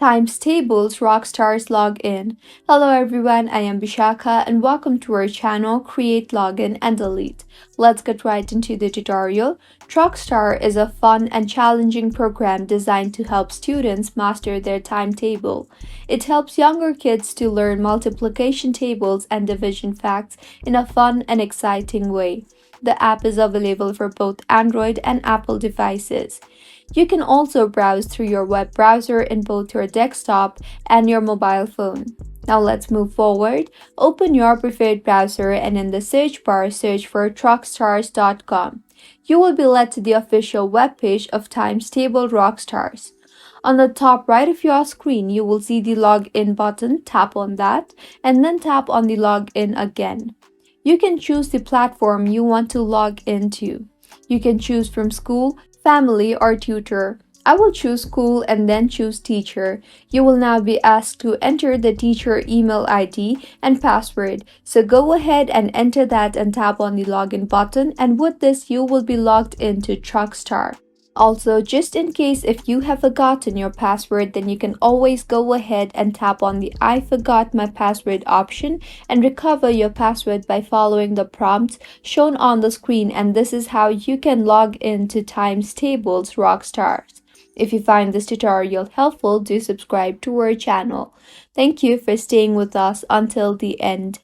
Times Tables Rockstars Login. Hello everyone, I am Bishaka and welcome to our channel Create Login and Delete. Let's get right into the tutorial. Rockstar is a fun and challenging program designed to help students master their timetable. It helps younger kids to learn multiplication tables and division facts in a fun and exciting way. The app is available for both Android and Apple devices. You can also browse through your web browser in both your desktop and your mobile phone. Now let's move forward. Open your preferred browser and in the search bar search for rockstars.com. You will be led to the official webpage of Times Table Rockstars. On the top right of your screen, you will see the login button. Tap on that and then tap on the login again. You can choose the platform you want to log into. You can choose from school, family, or tutor. I will choose school and then choose teacher. You will now be asked to enter the teacher email ID and password. So go ahead and enter that and tap on the login button, and with this you will be logged into Rockstar. Also, just in case if you have forgotten your password, then you can always go ahead and tap on the I forgot my password option and recover your password by following the prompts shown on the screen, and this is how you can log into Times Tables Rockstars. If you find this tutorial helpful, do subscribe to our channel. Thank you for staying with us until the end.